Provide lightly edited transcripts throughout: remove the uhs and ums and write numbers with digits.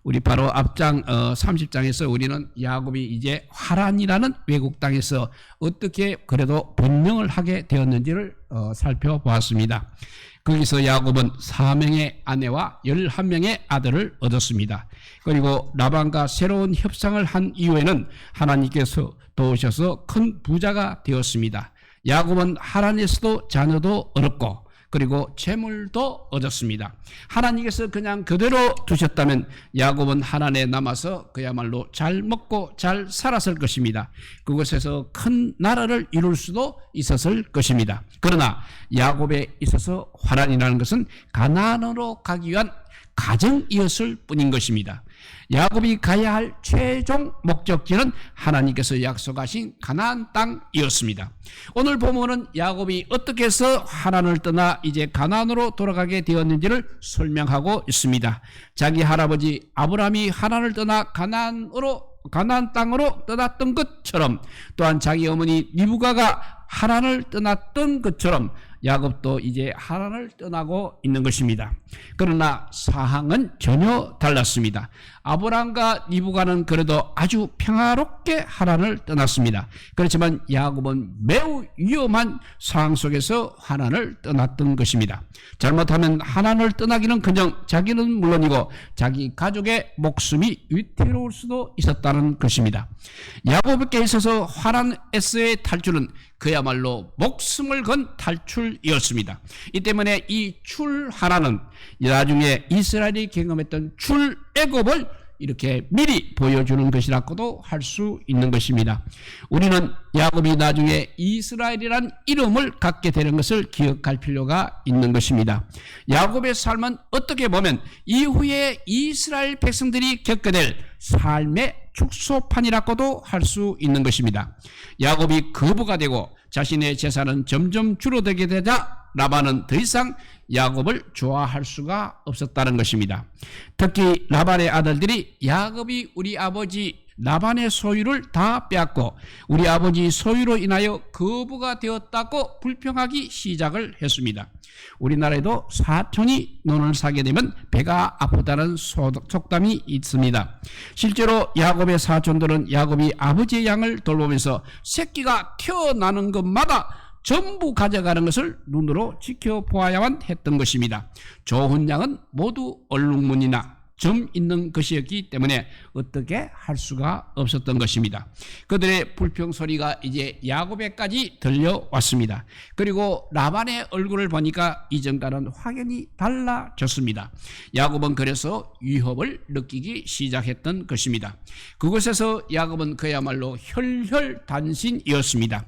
우리 바로 앞장 30장에서 우리는 야곱이 이제 하란이라는 외국 땅에서 어떻게 그래도 번영을 하게 되었는지를 살펴보았습니다. 거기서 야곱은 4명의 아내와 11명의 아들을 얻었습니다. 그리고 라반과 새로운 협상을 한 이후에는 하나님께서 도우셔서 큰 부자가 되었습니다. 야곱은 하란에서도 자녀도 얻었고 그리고 재물도 얻었습니다. 하나님께서 그냥 그대로 두셨다면 야곱은 하란에 남아서 그야말로 잘 먹고 잘 살았을 것입니다. 그곳에서 큰 나라를 이룰 수도 있었을 것입니다. 그러나 야곱에 있어서 하란이라는 것은 가나안으로 가기 위한 가정이었을 뿐인 것입니다. 야곱이 가야 할 최종 목적지는 하나님께서 약속하신 가나안 땅이었습니다. 오늘 보면은 야곱이 어떻게 해서 하란을 떠나 이제 가나안으로 돌아가게 되었는지를 설명하고 있습니다. 자기 할아버지 아브라함이 하란을 떠나 가나안 땅으로 떠났던 것처럼 또한 자기 어머니 리브가가 하란을 떠났던 것처럼 야곱도 이제 하란을 떠나고 있는 것입니다. 그러나 사항은 전혀 달랐습니다. 아브라함과 리브가는 그래도 아주 평화롭게 하란을 떠났습니다. 그렇지만 야곱은 매우 위험한 상황 속에서 하란을 떠났던 것입니다. 잘못하면 하란을 떠나기는커녕 자기는 물론이고 자기 가족의 목숨이 위태로울 수도 있었다는 것입니다. 야곱에게 있어서 하란에서의 탈출은 그야말로 목숨을 건 탈출이었습니다. 이 때문에 이 출하란은 나중에 이스라엘이 경험했던 출애굽을 이렇게 미리 보여주는 것이라고도 할 수 있는 것입니다. 우리는 야곱이 나중에 이스라엘이란 이름을 갖게 되는 것을 기억할 필요가 있는 것입니다. 야곱의 삶은 어떻게 보면 이후에 이스라엘 백성들이 겪게 될 삶의 축소판이라고도 할 수 있는 것입니다. 야곱이 거부가 되고 자신의 재산은 점점 줄어들게 되자 라반은 더 이상 야곱을 좋아할 수가 없었다는 것입니다. 특히 라반의 아들들이 야곱이 우리 아버지 라반의 소유를 다 빼앗고 우리 아버지 소유로 인하여 거부가 되었다고 불평하기 시작을 했습니다. 우리나라에도 사촌이 논을 사게 되면 배가 아프다는 속담이 있습니다. 실제로 야곱의 사촌들은 야곱이 아버지의 양을 돌보면서 새끼가 태어나는 것마다 전부 가져가는 것을 눈으로 지켜보아야만 했던 것입니다. 좋은 양은 모두 얼룩무늬나 점 있는 것이었기 때문에 어떻게 할 수가 없었던 것입니다. 그들의 불평 소리가 이제 야곱에까지 들려왔습니다. 그리고 라반의 얼굴을 보니까 이전과는 확연히 달라졌습니다. 야곱은 그래서 위협을 느끼기 시작했던 것입니다. 그곳에서 야곱은 그야말로 혈혈단신이었습니다.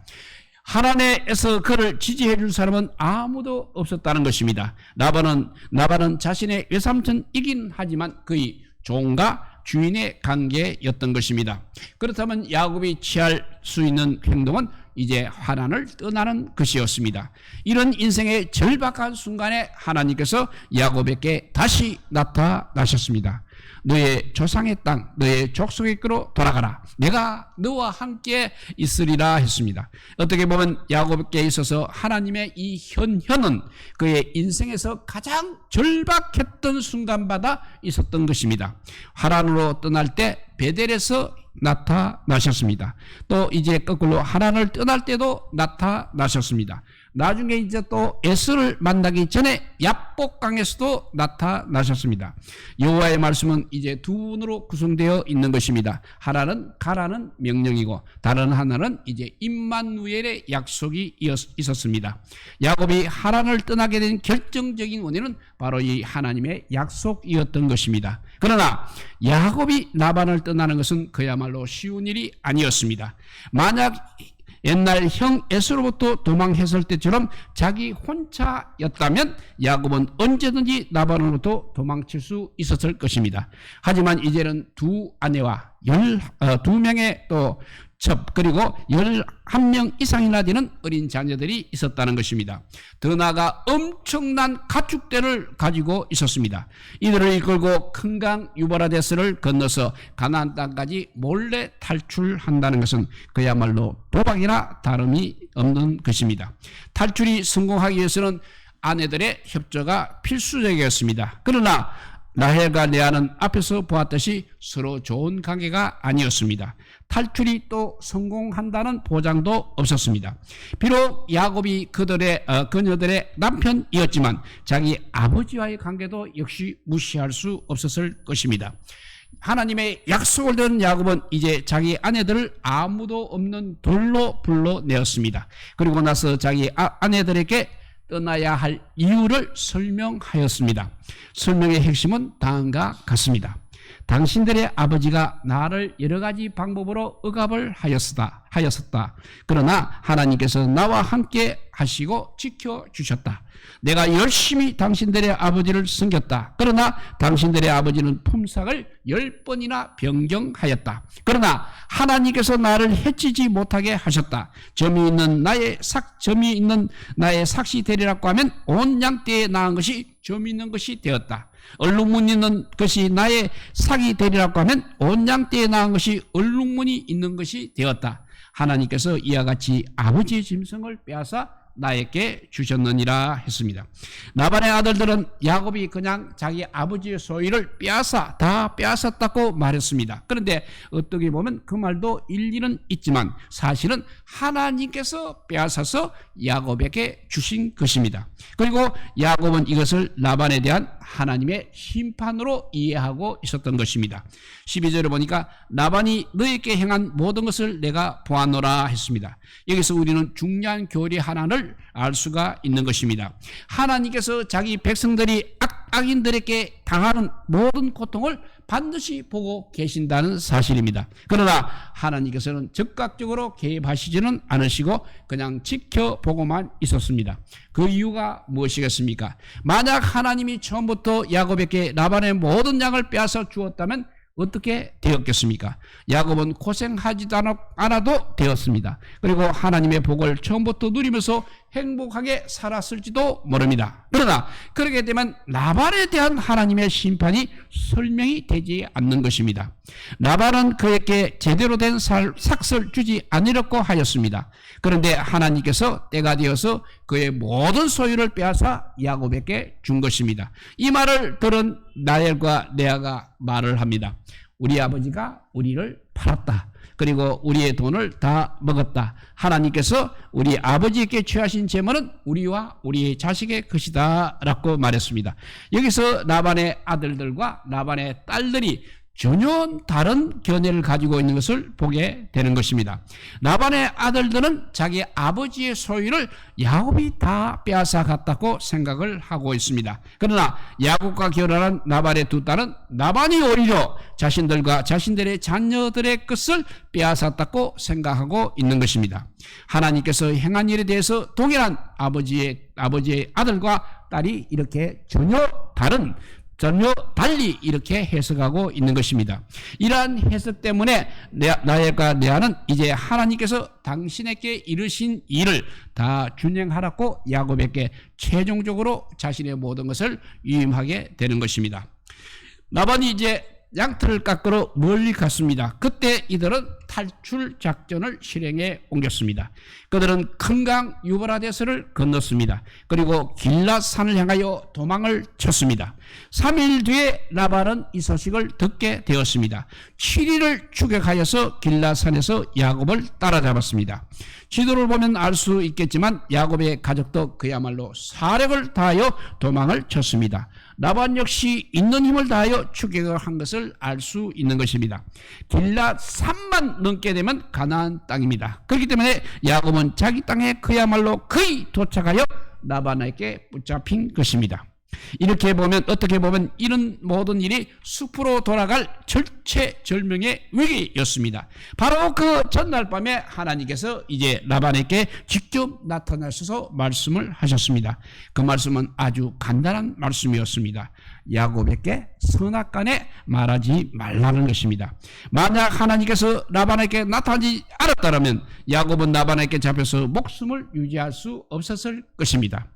하란에서 그를 지지해 줄 사람은 아무도 없었다는 것입니다. 라반은 자신의 외삼촌이긴 하지만 그의 종과 주인의 관계였던 것입니다. 그렇다면 야곱이 취할 수 있는 행동은 이제 하란을 떠나는 것이었습니다. 이런 인생의 절박한 순간에 하나님께서 야곱에게 다시 나타나셨습니다. 너의 조상의 땅, 너의 족속의 께로 돌아가라. 내가 너와 함께 있으리라 했습니다. 어떻게 보면 야곱에게 있어서 하나님의 이 현현은 그의 인생에서 가장 절박했던 순간마다 있었던 것입니다. 하란으로 떠날 때 베델에서 나타나셨습니다. 또 이제 거꾸로 하란을 떠날 때도 나타나셨습니다. 나중에 이제 또 에스를 만나기 전에 야복강에서도 나타나셨습니다. 여호와의 말씀은 이제 두 분으로 구성되어 있는 것입니다. 하나는 가라는 명령이고 다른 하나는 이제 임마누엘의 약속이 있었습니다. 야곱이 하란을 떠나게 된 결정적인 원인은 바로 이 하나님의 약속이었던 것입니다. 그러나 야곱이 라반을 떠나는 것은 그야말로 쉬운 일이 아니었습니다. 만약 옛날 형 에서로부터 도망했을 때처럼 자기 혼자였다면 야곱은 언제든지 라반으로부터 도망칠 수 있었을 것입니다. 하지만 이제는 두 아내와 12명의 또 첩 그리고 11명 이상이나 되는 어린 자녀들이 있었다는 것입니다. 더 나아가 엄청난 가축대를 가지고 있었습니다. 이들을 이끌고 큰 강 유브라데스를 건너서 가나안 땅까지 몰래 탈출한다는 것은 그야말로 도박이나 다름이 없는 것입니다. 탈출이 성공하기 위해서는 아내들의 협조가 필수적이었습니다. 그러나 라헬과 레아는 앞에서 보았듯이 서로 좋은 관계가 아니었습니다. 탈출이 또 성공한다는 보장도 없었습니다. 비록 야곱이 그녀들의 남편이었지만 자기 아버지와의 관계도 역시 무시할 수 없었을 것입니다. 하나님의 약속을 들은 야곱은 이제 자기 아내들을 아무도 없는 돌로 불러내었습니다. 그리고 나서 자기 아내들에게 떠나야 할 이유를 설명하였습니다. 설명의 핵심은 다음과 같습니다. 당신들의 아버지가 나를 여러 가지 방법으로 억압을 하였었다. 그러나 하나님께서 나와 함께 하시고 지켜주셨다. 내가 열심히 당신들의 아버지를 섬겼다. 그러나 당신들의 아버지는 품삯을 10번이나 변경하였다. 그러나 하나님께서 나를 해치지 못하게 하셨다. 점이 있는 나의 삭시 되리라고 하면 온 양떼에 낳은 것이 점 있는 것이 되었다. 얼룩무늬 있는 것이 나의 삭이 되리라고 하면 온 양떼에 낳은 것이 얼룩무늬 있는 것이 되었다. 하나님께서 이와 같이 아버지의 짐승을 빼앗아 나에게 주셨느니라 했습니다. 라반의 아들들은 야곱이 그냥 자기 아버지의 소유를 다 빼앗았다고 말했습니다. 그런데 어떻게 보면 그 말도 일리는 있지만 사실은 하나님께서 빼앗아서 야곱에게 주신 것입니다. 그리고 야곱은 이것을 라반에 대한 하나님의 심판으로 이해하고 있었던 것입니다. 12절에 보니까 라반이 너에게 행한 모든 것을 내가 보았노라 했습니다. 여기서 우리는 중요한 교리 하나를 알 수가 있는 것입니다. 하나님께서 자기 백성들이 악인들에게 당하는 모든 고통을 반드시 보고 계신다는 사실입니다. 그러나 하나님께서는 즉각적으로 개입하시지는 않으시고 그냥 지켜보고만 있었습니다. 그 이유가 무엇이겠습니까? 만약 하나님이 처음부터 야곱에게 라반의 모든 양을 빼앗아 주었다면 어떻게 되었겠습니까? 야곱은 고생하지도 않아도 되었습니다. 그리고 하나님의 복을 처음부터 누리면서 행복하게 살았을지도 모릅니다. 그러나 그렇게 되면 라반에 대한 하나님의 심판이 설명이 되지 않는 것입니다. 라반은 그에게 제대로 된 삭을 주지 않으려고 하였습니다. 그런데 하나님께서 때가 되어서 그의 모든 소유를 빼앗아 야곱에게 준 것입니다. 이 말을 들은 라헬과 레아가 말을 합니다. 우리 아버지가 우리를 팔았다. 그리고 우리의 돈을 다 먹었다. 하나님께서 우리 아버지에게 취하신 재물은 우리와 우리의 자식의 것이다 라고 말했습니다. 여기서 라반의 아들들과 라반의 딸들이 전혀 다른 견해를 가지고 있는 것을 보게 되는 것입니다. 라반의 아들들은 자기 아버지의 소유를 야곱이 다 빼앗아 갔다고 생각을 하고 있습니다. 그러나 야곱과 결혼한 라반의 두 딸은 라반이 오히려 자신들과 자신들의 자녀들의 것을 빼앗았다고 생각하고 있는 것입니다. 하나님께서 행한 일에 대해서 동일한 아버지의 아들과 딸이 이렇게 전혀 달리 이렇게 해석하고 있는 것입니다. 이러한 해석 때문에 라헬과 레아는 이제 하나님께서 당신에게 이르신 일을 다 준행하라고 야곱에게 최종적으로 자신의 모든 것을 위임하게 되는 것입니다. 라반이 이제 양털을 깎으러 멀리 갔습니다. 그때 이들은 탈출 작전을 실행해 옮겼습니다. 그들은 큰 강 유브라데스를 건넜습니다. 그리고 길랏산을 향하여 도망을 쳤습니다. 3일 뒤에 라반은 이 소식을 듣게 되었습니다. 7일을 추격하여서 길랏산에서 야곱을 따라잡았습니다. 지도를 보면 알 수 있겠지만 야곱의 가족도 그야말로 사력을 다하여 도망을 쳤습니다. 라반 역시 있는 힘을 다하여 추격을 한 것을 알 수 있는 것입니다. 길랏산만 넘게 되면 가나안 땅입니다. 그렇기 때문에 야곱은 자기 땅에 그야말로 거의 도착하여 라반에게 붙잡힌 것입니다. 이렇게 보면 어떻게 보면 이런 모든 일이 숲으로 돌아갈 절체절명의 위기였습니다. 바로 그 전날 밤에 하나님께서 이제 라반에게 직접 나타나셔서 말씀을 하셨습니다. 그 말씀은 아주 간단한 말씀이었습니다. 야곱에게 선악간에 말하지 말라는 것입니다. 만약 하나님께서 라반에게 나타나지 않았다면 야곱은 라반에게 잡혀서 목숨을 유지할 수 없었을 것입니다.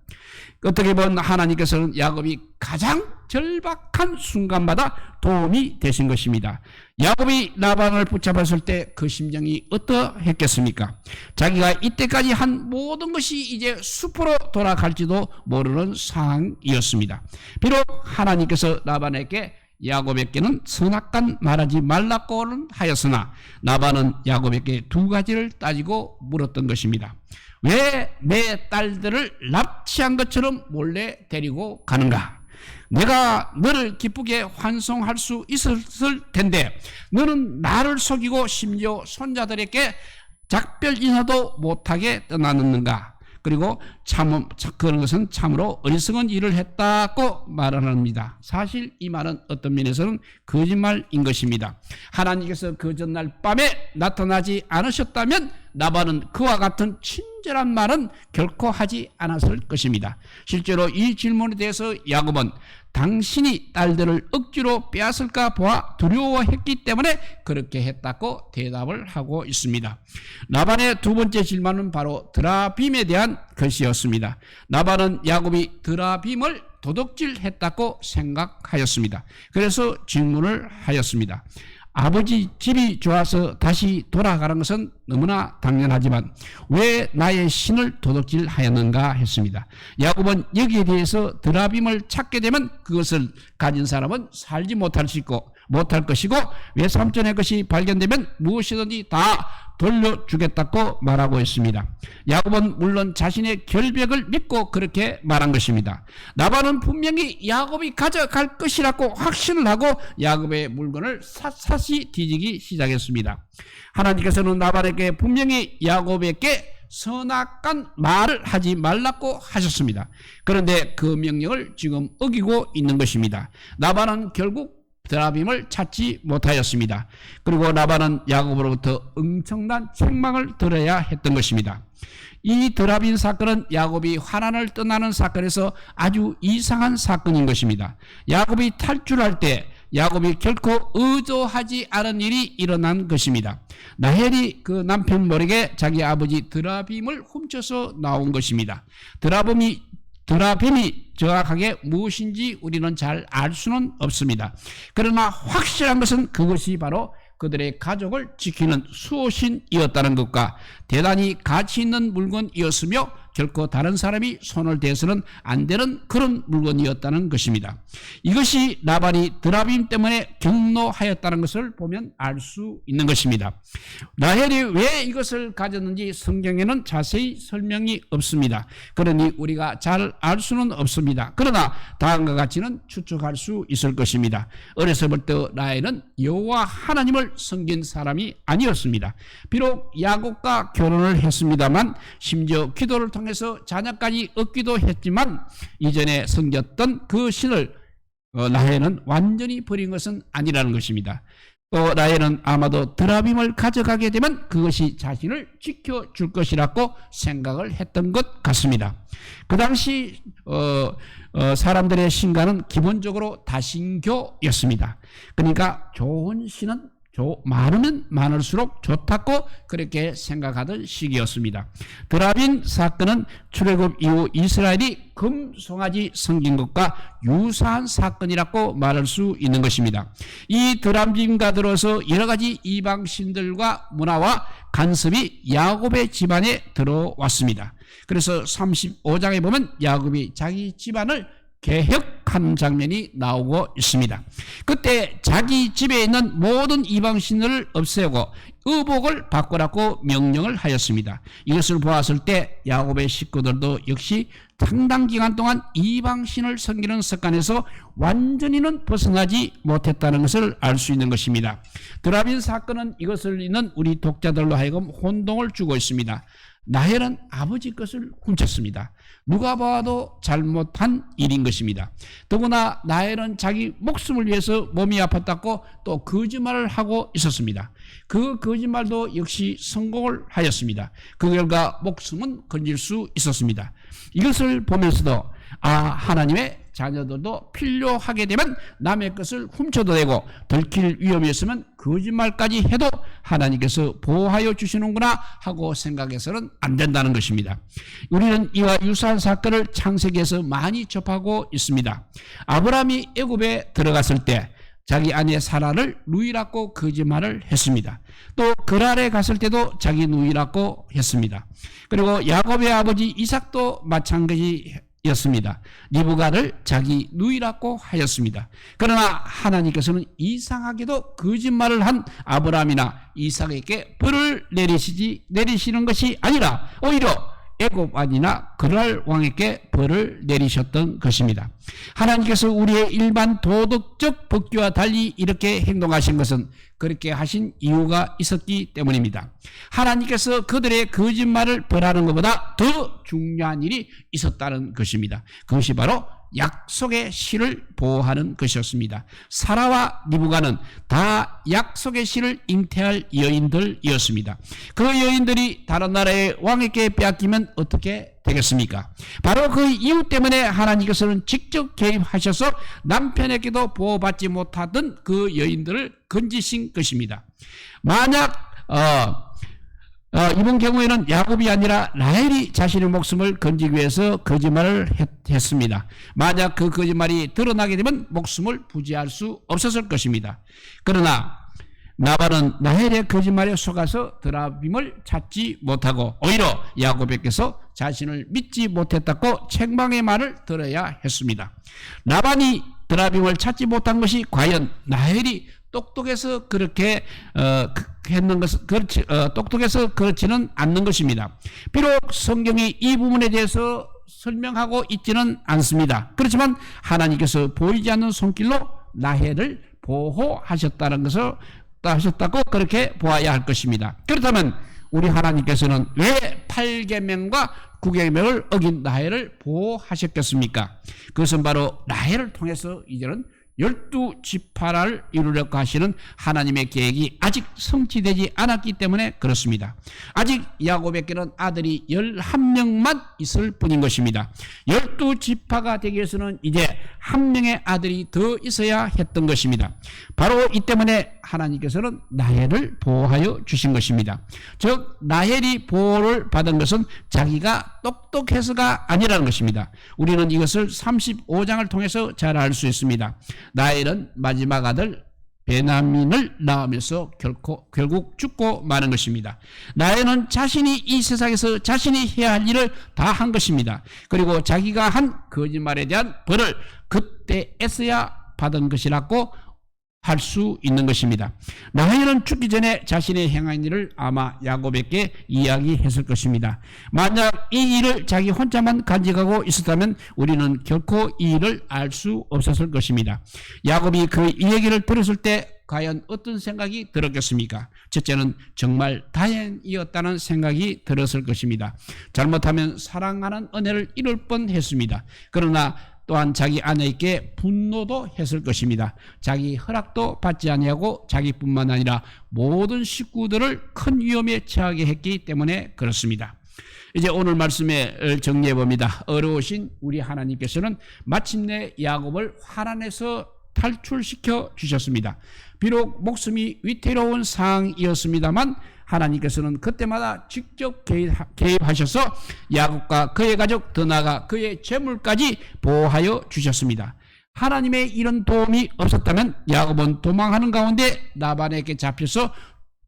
어떻게 보면 하나님께서는 야곱이 가장 절박한 순간마다 도움이 되신 것입니다. 야곱이 라반을 붙잡았을 때 그 심정이 어떠했겠습니까? 자기가 이때까지 한 모든 것이 이제 숲으로 돌아갈지도 모르는 상황이었습니다. 비록 하나님께서 라반에게 야곱에게는 선악간 말하지 말라고는 하였으나 라반은 야곱에게 두 가지를 따지고 물었던 것입니다. 왜 내 딸들을 납치한 것처럼 몰래 데리고 가는가? 내가 너를 기쁘게 환송할 수 있었을 텐데 너는 나를 속이고 심지어 손자들에게 작별 인사도 못하게 떠났는가? 그리고 그런 것은 참으로 어리석은 일을 했다고 말합니다. 사실 이 말은 어떤 면에서는 거짓말인 것입니다. 하나님께서 그 전날 밤에 나타나지 않으셨다면 라반은 그와 같은 친절한 말은 결코 하지 않았을 것입니다. 실제로 이 질문에 대해서 야곱은 당신이 딸들을 억지로 빼앗을까 보아 두려워했기 때문에 그렇게 했다고 대답을 하고 있습니다. 라반의 두 번째 질문은 바로 드라빔에 대한 것이었습니다. 라반은 야곱이 드라빔을 도둑질했다고 생각하였습니다. 그래서 질문을 하였습니다. 아버지 집이 좋아서 다시 돌아가는 것은 너무나 당연하지만 왜 나의 신을 도둑질하였는가 했습니다. 야곱은 여기에 대해서 드라빔을 찾게 되면 그것을 가진 사람은 살지 못할 것이고 외삼촌의 것이 발견되면 무엇이든지 다 돌려주겠다고 말하고 있습니다. 야곱은 물론 자신의 결백을 믿고 그렇게 말한 것입니다. 라반은 분명히 야곱이 가져갈 것이라고 확신을 하고 야곱의 물건을 샅샅이 뒤지기 시작했습니다. 하나님께서는 라반에게 분명히 야곱에게 선악간 말을 하지 말라고 하셨습니다. 그런데 그 명령을 지금 어기고 있는 것입니다. 라반은 결국 드라빔을 찾지 못하였습니다. 그리고 라반은 야곱으로부터 엄청난 책망을 들어야 했던 것입니다. 이 드라빔 사건은 야곱이 하란을 떠나는 사건에서 아주 이상한 사건인 것입니다. 야곱이 탈출할 때 야곱이 결코 의도하지 않은 일이 일어난 것입니다. 라헬이 그 남편 모에게 자기 아버지 드라빔을 훔쳐서 나온 것입니다. 드라빔이 정확하게 무엇인지 우리는 잘 알 수는 없습니다. 그러나 확실한 것은 그것이 바로 그들의 가족을 지키는 수호신이었다는 것과 대단히 가치 있는 물건이었으며 결코 다른 사람이 손을 대서는 안 되는 그런 물건이었다는 것입니다. 이것이 라반이 드라빔 때문에 경노하였다는 것을 보면 알 수 있는 것입니다. 라헬이 왜 이것을 가졌는지 성경에는 자세히 설명이 없습니다. 그러니 우리가 잘 알 수는 없습니다. 그러나 다음과 같이는 추측할 수 있을 것입니다. 어려서부터 라헬은 여호와 하나님을 섬긴 사람이 아니었습니다. 비록 야곱과 결혼을 했습니다만 심지어 기도를 통해서 자녀까지 얻기도 했지만 이전에 섬겼던 그 신을 라헬은 완전히 버린 것은 아니라는 것입니다. 또 라헬은 아마도 드라빔을 가져가게 되면 그것이 자신을 지켜줄 것이라고 생각을 했던 것 같습니다. 그 당시 사람들의 신과는 기본적으로 다신교였습니다. 그러니까 좋은 신은 많으면 많을수록 좋다고 그렇게 생각하던 시기였습니다. 드라빔 사건은 출애굽 이후 이스라엘이 금송아지 섬긴 것과 유사한 사건이라고 말할 수 있는 것입니다. 이 드라빔과 들어서 여러 가지 이방신들과 문화와 간섭이 야곱의 집안에 들어왔습니다. 그래서 35장에 보면 야곱이 자기 집안을 개혁하는 장면이 나오고 있습니다. 그때 자기 집에 있는 모든 이방신을 없애고 의복을 바꾸라고 명령을 하였습니다. 이것을 보았을 때 야곱의 식구들도 역시 상당 기간 동안 이방신을 섬기는 습관에서 완전히는 벗어나지 못했다는 것을 알 수 있는 것입니다. 드라빔 사건은 이것을 읽는 우리 독자들로 하여금 혼동을 주고 있습니다. 라헬은 아버지 것을 훔쳤습니다. 누가 봐도 잘못한 일인 것입니다. 더구나 라헬은 자기 목숨을 위해서 몸이 아팠다고 또 거짓말을 하고 있었습니다. 그 거짓말도 역시 성공을 하였습니다. 그 결과 목숨은 건질 수 있었습니다. 이것을 보면서도 하나님의 자녀들도 필요하게 되면 남의 것을 훔쳐도 되고 들킬 위험이 있으면 거짓말까지 해도 하나님께서 보호하여 주시는구나 하고 생각해서는 안 된다는 것입니다. 우리는 이와 유사한 사건을 창세기에서 많이 접하고 있습니다. 아브라함이 애굽에 들어갔을 때 자기 아내 사라를 누이라고 거짓말을 했습니다. 또 그랄에 갔을 때도 자기 누이라고 했습니다. 그리고 야곱의 아버지 이삭도 마찬가지 였습니다. 리브가를 자기 누이라고 하였습니다. 그러나 하나님께서는 이상하게도 거짓말을 한 아브라함이나 이삭에게 벌을 내리시는 것이 아니라 오히려 애굽 왕이나 그랄 왕에게 벌을 내리셨던 것입니다. 하나님께서 우리의 일반 도덕적 법규와 달리 이렇게 행동하신 것은 그렇게 하신 이유가 있었기 때문입니다. 하나님께서 그들의 거짓말을 벌하는 것보다 더 중요한 일이 있었다는 것입니다. 그것이 바로 약속의 실을 보호하는 것이었습니다. 사라와 리브가는 다 약속의 실을 잉태할 여인들이었습니다. 그 여인들이 다른 나라의 왕에게 빼앗기면 어떻게 되겠습니까? 바로 그 이유 때문에 하나님께서는 직접 개입하셔서 남편에게도 보호받지 못하던 그 여인들을 건지신 것입니다. 만약 이번 경우에는 야곱이 아니라 라헬이 자신의 목숨을 건지기 위해서 거짓말을 했습니다. 만약 그 거짓말이 드러나게 되면 목숨을 부지할 수 없었을 것입니다. 그러나 나발은 라헬의 거짓말에 속아서 드라빔을 찾지 못하고 오히려 야곱에게서 자신을 믿지 못했다고 책망의 말을 들어야 했습니다. 라반이 드라빔을 찾지 못한 것이 과연 라헬이 똑똑해서 그렇게 했는 것은 똑똑해서 그렇지는 않는 것입니다. 비록 성경이 이 부분에 대해서 설명하고 있지는 않습니다. 그렇지만 하나님께서 보이지 않는 손길로 라헬을 보호하셨다는 것을 하셨다고 그렇게 보아야 할 것입니다. 그렇다면 우리 하나님께서는 왜 8계명과 9계명을 어긴 라헬을 보호하셨겠습니까? 그것은 바로 라헬을 통해서 이제는 12지파를 이루려고 하시는 하나님의 계획이 아직 성취되지 않았기 때문에 그렇습니다. 아직 야곱에게는 아들이 11명만 있을 뿐인 것입니다. 12지파가 되기 위해서는 이제 한 명의 아들이 더 있어야 했던 것입니다. 바로 이 때문에 하나님께서는 라헬을 보호하여 주신 것입니다. 즉 라헬이 보호를 받은 것은 자기가 똑똑해서가 아니라는 것입니다. 우리는 이것을 35장을 통해서 잘 알 수 있습니다. 라헬은 마지막 아들 베냐민을 낳으면서 결국 죽고 마는 것입니다. 라헬은 자신이 이 세상에서 자신이 해야 할 일을 다 한 것입니다. 그리고 자기가 한 거짓말에 대한 벌을 그때에서야 받은 것이라고 할 수 있는 것입니다. 라헬은 죽기 전에 자신의 행한 일을 아마 야곱에게 이야기했을 것입니다. 만약 이 일을 자기 혼자만 간직하고 있었다면 우리는 결코 이 일을 알 수 없었을 것입니다. 야곱이 그 얘기를 들었을 때 과연 어떤 생각이 들었겠습니까? 첫째는 정말 다행이었다는 생각이 들었을 것입니다. 잘못하면 사랑하는 은혜를 잃을 뻔했습니다. 그러나 또한 자기 아내에게 분노도 했을 것입니다. 자기 허락도 받지 아니하고 자기뿐만 아니라 모든 식구들을 큰 위험에 처하게 했기 때문에 그렇습니다. 이제 오늘 말씀에 정리해 봅니다. 어려우신 우리 하나님께서는 마침내 야곱을 화란에서 탈출시켜 주셨습니다. 비록 목숨이 위태로운 상황이었습니다만 하나님께서는 그때마다 직접 개입하셔서 야곱과 그의 가족 더 나아가 그의 재물까지 보호하여 주셨습니다. 하나님의 이런 도움이 없었다면 야곱은 도망하는 가운데 라반에게 잡혀서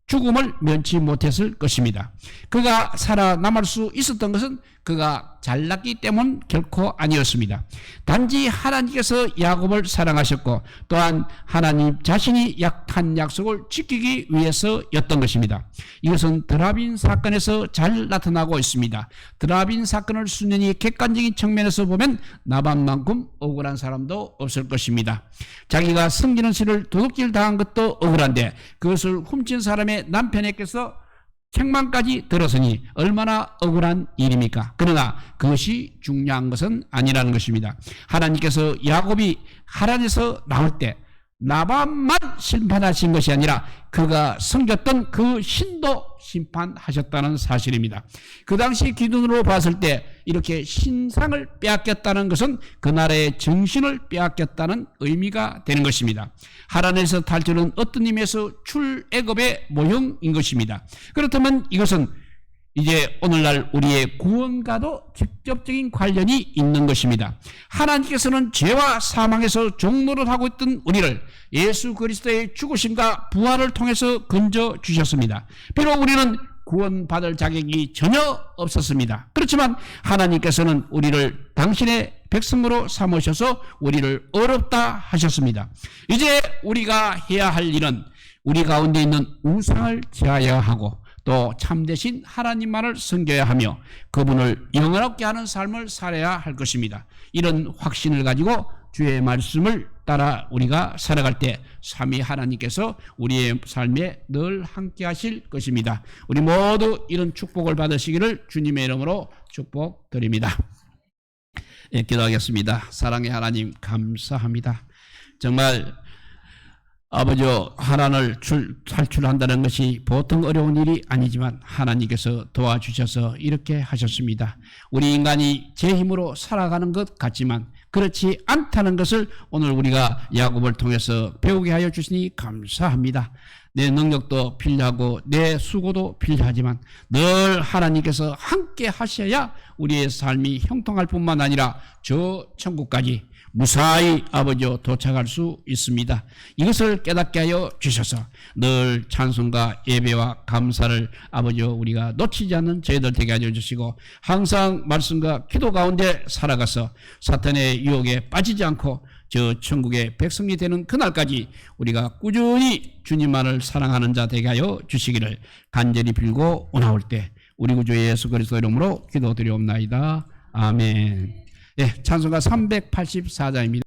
죽음을 면치 못했을 것입니다. 그가 살아남을 수 있었던 것은 그가 잘났기 때문 결코 아니었습니다. 단지 하나님께서 야곱을 사랑하셨고 또한 하나님 자신이 한 약속을 지키기 위해서였던 것입니다. 이것은 드라빈 사건에서 잘 나타나고 있습니다. 드라빈 사건을 순전히 객관적인 측면에서 보면 나반만큼 억울한 사람도 없을 것입니다. 자기가 섬기는 신을 도둑질 당한 것도 억울한데 그것을 훔친 사람의 남편에게서 책망까지 들었으니 얼마나 억울한 일입니까? 그러나 그것이 중요한 것은 아니라는 것입니다. 하나님께서 야곱이 하란에서 나올 때 라반만 심판하신 것이 아니라 그가 섬겼던 그 신도 심판하셨다는 사실입니다. 그 당시 기준으로 봤을 때 이렇게 신상을 빼앗겼다는 것은 그 나라의 정신을 빼앗겼다는 의미가 되는 것입니다. 하란에서 탈출은 어떤 의미에서 출애굽의 모형인 것입니다. 그렇다면 이것은 이제 오늘날 우리의 구원과도 직접적인 관련이 있는 것입니다. 하나님께서는 죄와 사망에서 종노릇하고 있던 우리를 예수 그리스도의 죽으심과 부활을 통해서 건져 주셨습니다. 비록 우리는 구원받을 자격이 전혀 없었습니다. 그렇지만 하나님께서는 우리를 당신의 백성으로 삼으셔서 우리를 어렵다 하셨습니다. 이제 우리가 해야 할 일은 우리 가운데 있는 우상을 제하여야 하고 또 참되신 하나님만을 섬겨야 하며 그분을 영원롭게 하는 삶을 살아야 할 것입니다. 이런 확신을 가지고 주의 말씀을 따라 우리가 살아갈 때 삼위 하나님께서 우리의 삶에 늘 함께 하실 것입니다. 우리 모두 이런 축복을 받으시기를 주님의 이름으로 축복드립니다. 예, 기도하겠습니다. 사랑의 하나님 감사합니다. 정말 아버지 하나님을 탈출한다는 것이 보통 어려운 일이 아니지만 하나님께서 도와주셔서 이렇게 하셨습니다. 우리 인간이 제 힘으로 살아가는 것 같지만 그렇지 않다는 것을 오늘 우리가 야곱을 통해서 배우게 하여 주시니 감사합니다. 내 능력도 필요하고 내 수고도 필요하지만 늘 하나님께서 함께 하셔야 우리의 삶이 형통할 뿐만 아니라 저 천국까지 무사히 아버지여 도착할 수 있습니다. 이것을 깨닫게 하여 주셔서 늘 찬송과 예배와 감사를 아버지여 우리가 놓치지 않는 저희들 되게 하여 주시고 항상 말씀과 기도 가운데 살아가서 사탄의 유혹에 빠지지 않고 저 천국의 백성이 되는 그날까지 우리가 꾸준히 주님만을 사랑하는 자 되게 하여 주시기를 간절히 빌고 오나올 때 우리 구주 예수 그리스도 이름으로 기도드리옵나이다. 아멘. 예, 찬송가 384장입니다.